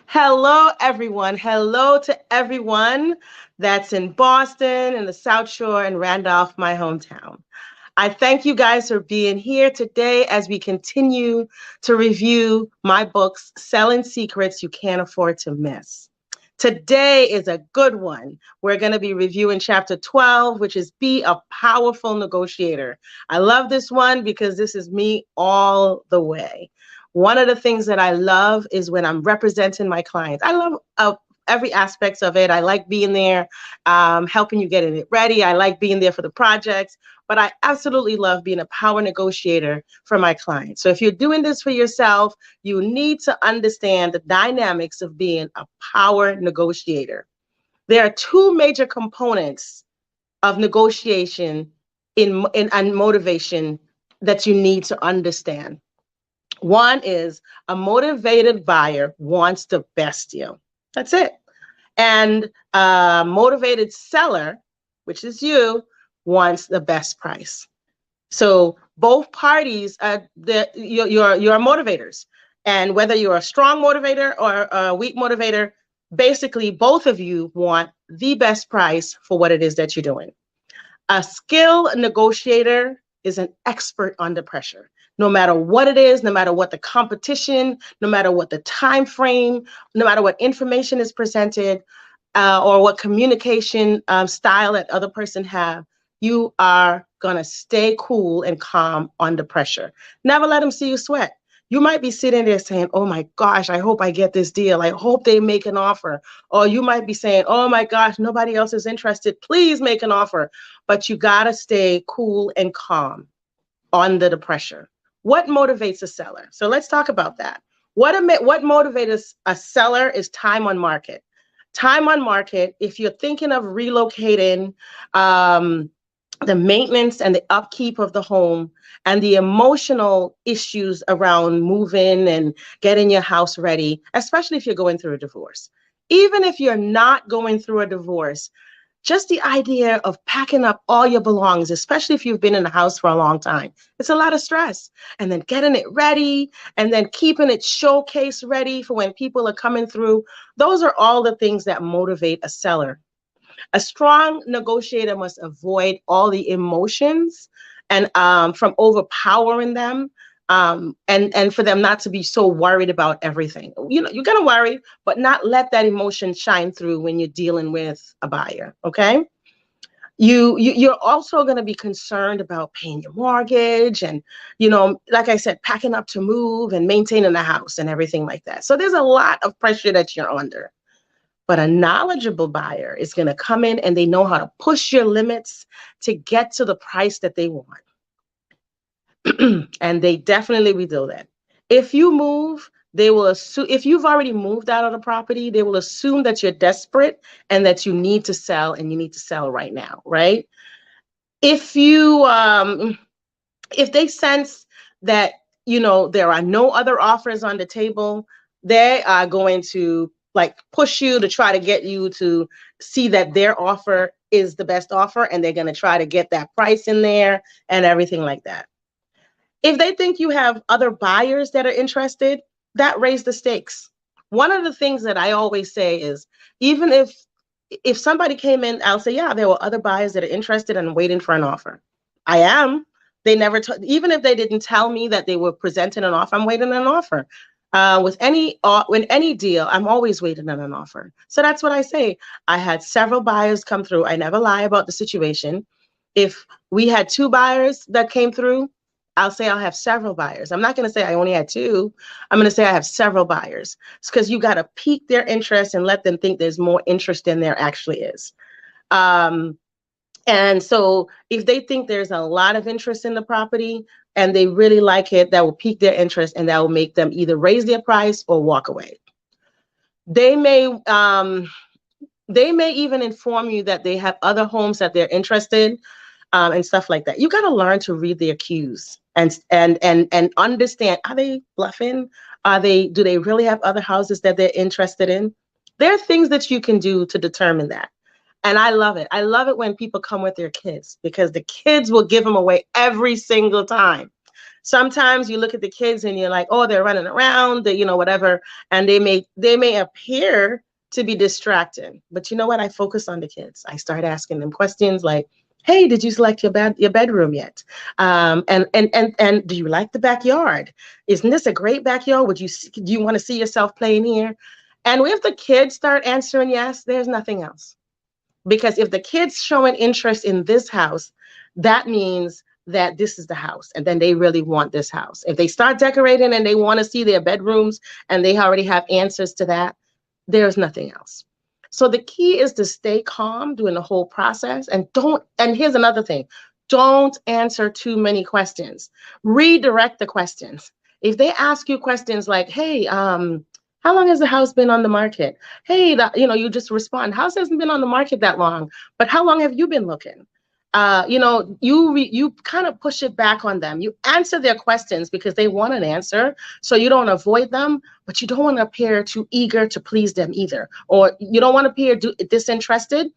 Hello, everyone. Hello to everyone that's in Boston and the South Shore and Randolph, my hometown. I thank you guys for being here today as we continue to review my books, Selling Secrets You Can't Afford to Miss. Today is a good one. We're going to be reviewing chapter 12, which is Be a Powerful Negotiator. I love this one because this is me all the way. One of the things that I love is when I'm representing my clients. I love every aspect of it. I like being there, helping you getting it ready. I like being there for the projects, but I absolutely love being a power negotiator for my clients. So if you're doing this for yourself, you need to understand the dynamics of being a power negotiator. There are two major components of negotiation and motivation that you need to understand. One is a motivated buyer wants the best deal. That's it. And a motivated seller, which is you, wants the best price. So both parties are you're motivators. And whether you're a strong motivator or a weak motivator, basically both of you want the best price for what it is that you're doing. A skilled negotiator is an expert under pressure. No matter what it is, no matter what the competition, no matter what the time frame, no matter what information is presented, or what communication style that other person have, you are gonna stay cool and calm under pressure. Never let them see you sweat. You might be sitting there saying, oh my gosh, I hope I get this deal. I hope they make an offer. Or you might be saying, oh my gosh, nobody else is interested. Please make an offer. But you gotta stay cool and calm under the pressure. What motivates a seller? So let's talk about that. What motivates a seller is time on market. Time on market, if you're thinking of relocating, the maintenance and the upkeep of the home and the emotional issues around moving and getting your house ready, especially if you're going through a divorce. Even if you're not going through a divorce, just the idea of packing up all your belongings, especially if you've been in the house for a long time, it's a lot of stress. And then getting it ready and then keeping it showcase ready for when people are coming through. Those are all the things that motivate a seller. A strong negotiator must avoid all the emotions and from overpowering them, and for them not to be so worried about everything. You know, you're gonna worry, but not let that emotion shine through when you're dealing with a buyer. Okay. You're also going to be concerned about paying your mortgage and, like I said, packing up to move and maintaining the house and everything like that. So there's a lot of pressure that you're under. But a knowledgeable buyer is going to come in and they know how to push your limits to get to the price that they want. And they definitely will do that. If you move, they will assume, if you've already moved out of the property, they will assume that you're desperate and that you need to sell and you need to sell right now, right? If they sense that, there are no other offers on the table, they are going to push you to try to get you to see that their offer is the best offer, and they're going to try to get that price in there and everything like that. If they think you have other buyers that are interested, that raises the stakes. One of the things that I always say is, even if somebody came in, I'll say, yeah, there were other buyers that are interested and waiting for an offer. I am. They never, even if they didn't tell me that they were presenting an offer, I'm waiting on an offer. With any deal, I'm always waiting on an offer. So that's what I say. I had several buyers come through. I never lie about the situation. If we had 2 buyers that came through, I'll say I'll have several buyers. I'm not going to say I only had 2. I'm going to say I have several buyers. It's because you got to pique their interest and let them think there's more interest than there actually is. And so if they think there's a lot of interest in the property and they really like it, that will pique their interest and that will make them either raise their price or walk away. They may even inform you that they have other homes that they're interested in, and stuff like that. You got to learn to read their cues and understand, are they bluffing? Do they really have other houses that they're interested in? There are things that you can do to determine that. And I love it. I love it when people come with their kids, because the kids will give them away every single time. Sometimes you look at the kids and you're like, oh, they're running around, they, whatever, and they may appear to be distracted. But you know what? I focus on the kids. I start asking them questions like, hey, did you select your bedroom yet? And do you like the backyard? Isn't this a great backyard? Do you want to see yourself playing here? And if the kids start answering yes, there's nothing else. Because if the kids showing interest in this house, that means that this is the house, and then they really want this house. If they start decorating and they want to see their bedrooms and they already have answers to that, there's nothing else. So the key is to stay calm during the whole process, and here's another thing, don't answer too many questions. Redirect the questions. If they ask you questions like, hey, how long has the house been on the market? Hey, you just respond, house hasn't been on the market that long, but how long have you been looking? You kind of push it back on them. You answer their questions because they want an answer, so you don't avoid them, but you don't want to appear too eager to please them either, or you don't want to appear disinterested.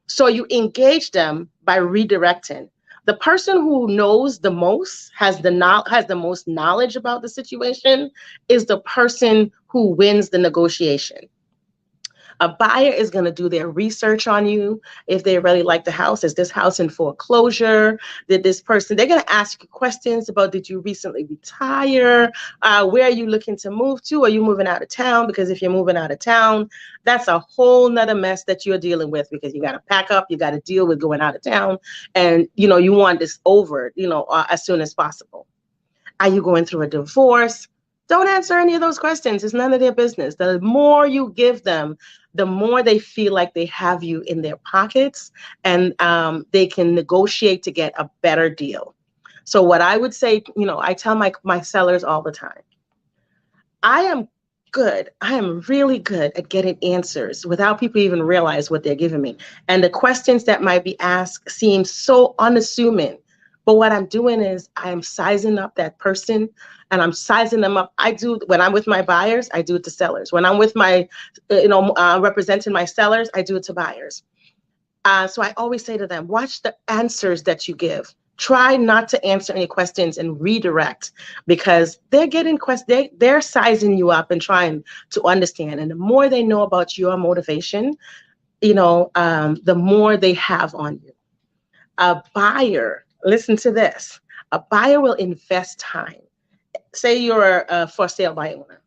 So you engage them by redirecting. The person who knows the most, has the most knowledge about the situation, is the person who wins the negotiation. A buyer is going to do their research on you. If they really like the house, is this house in foreclosure? They're going to ask you questions about, did you recently retire? Where are you looking to move to? Are you moving out of town? Because if you're moving out of town, that's a whole nother mess that you're dealing with, because you got to pack up, you got to deal with going out of town. And, you want this over, as soon as possible. Are you going through a divorce? Don't answer any of those questions. It's none of their business. The more you give them, the more they feel like they have you in their pockets, and they can negotiate to get a better deal. So what I would say, I tell my sellers all the time, I am really good at getting answers without people even realize what they're giving me. And the questions that might be asked seem so unassuming. But what I'm doing is I am sizing up that person, and I'm sizing them up. When I'm with my buyers, I do it to sellers. When I'm with my, representing my sellers, I do it to buyers. So I always say to them, watch the answers that you give. Try not to answer any questions and redirect, because they're getting they're sizing you up and trying to understand. And the more they know about your motivation, the more they have on you. A buyer, listen to this, a buyer will invest time. Say you're a for sale by owner.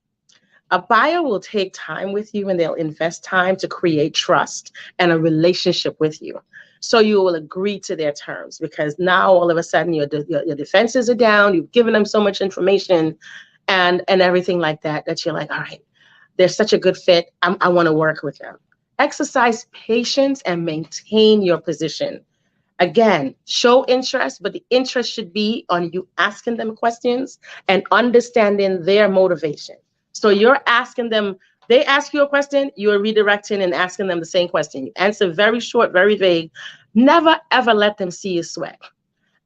A buyer will take time with you, and they'll invest time to create trust and a relationship with you. So you will agree to their terms, because now all of a sudden your defenses are down. You've given them so much information and everything like that you're like, all right, they're such a good fit. I want to work with them. Exercise patience and maintain your position. Again, show interest, but the interest should be on you asking them questions and understanding their motivation. So you're asking them, they ask you a question, you're redirecting and asking them the same question. You answer very short, very vague. Never, ever let them see you sweat.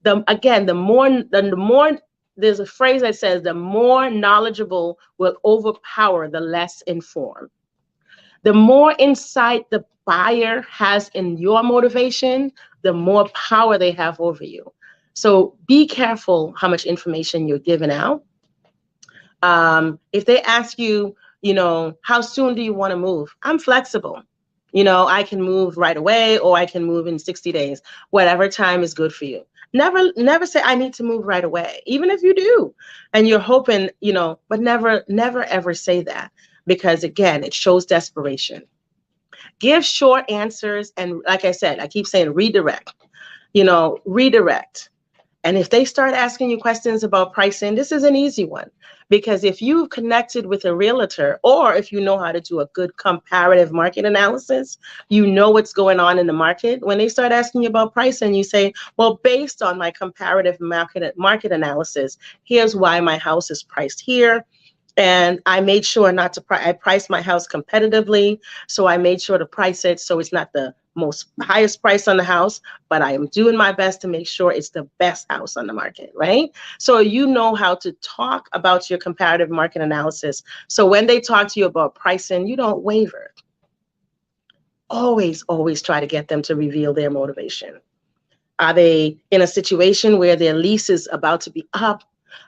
The more, there's a phrase that says, the more knowledgeable will overpower the less informed. The more insight the buyer has in your motivation, the more power they have over you. So be careful how much information you're giving out. If they ask you, how soon do you want to move? I'm flexible. I can move right away, or I can move in 60 days, whatever time is good for you. Never say I need to move right away, even if you do, and you're hoping, but never, ever say that, because again, it shows desperation. Give short answers. And like I said, I keep saying redirect, redirect. And if they start asking you questions about pricing, this is an easy one, because if you've connected with a realtor, or if you know how to do a good comparative market analysis, you know what's going on in the market. When they start asking you about pricing, you say, well, based on my comparative market analysis, here's why my house is priced here. And I made sure not to I priced my house competitively. So I made sure to price it so it's not the most highest price on the house, but I am doing my best to make sure it's the best house on the market, right? So you know how to talk about your comparative market analysis. So when they talk to you about pricing, you don't waver. Always, always try to get them to reveal their motivation. Are they in a situation where their lease is about to be up?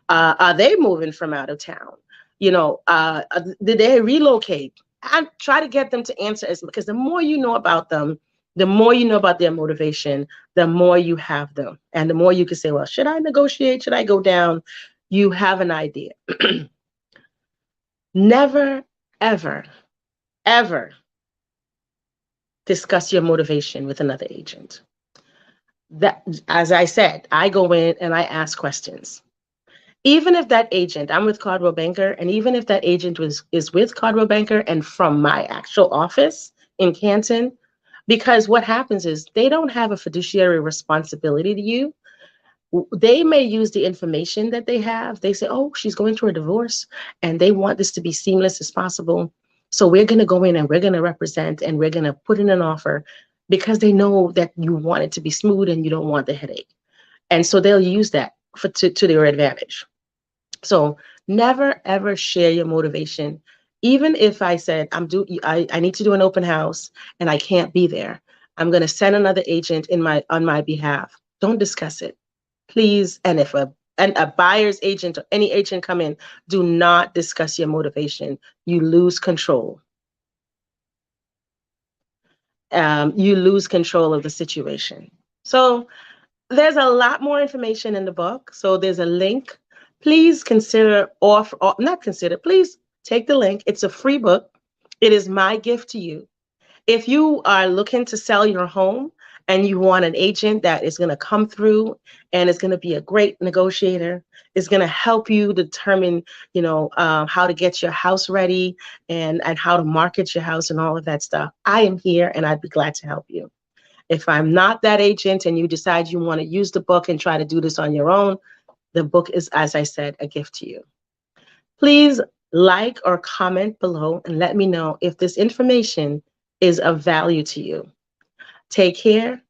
Are they moving from out of town? Did they relocate? And try to get them to answer, because the more you know about them, the more you know about their motivation, the more you have them. And the more you can say, well, should I negotiate? Should I go down? You have an idea. Never, ever, ever discuss your motivation with another agent. That, as I said, I go in and I ask questions. Even if that agent, I'm with Cardwell Banker, and even if that agent is with Cardwell Banker and from my actual office in Canton, because what happens is they don't have a fiduciary responsibility to you. They may use the information that they have. They say, oh, she's going through a divorce and they want this to be seamless as possible. So we're going to go in and we're going to represent and we're going to put in an offer, because they know that you want it to be smooth and you don't want the headache. And so they'll use that to their advantage. So never ever share your motivation. Even if I said I need to do an open house and I can't be there, I'm going to send another agent on my behalf. Don't discuss it, please. And if a buyer's agent or any agent come in, do not discuss your motivation. You lose control. You lose control of the situation. So there's a lot more information in the book. So there's a link. Please consider, or not consider, please take the link. It's a free book. It is my gift to you. If you are looking to sell your home and you want an agent that is going to come through and is going to be a great negotiator, is going to help you determine, how to get your house ready and how to market your house and all of that stuff, I am here and I'd be glad to help you. If I'm not that agent and you decide you want to use the book and try to do this on your own, the book is, as I said, a gift to you. Please like or comment below and let me know if this information is of value to you. Take care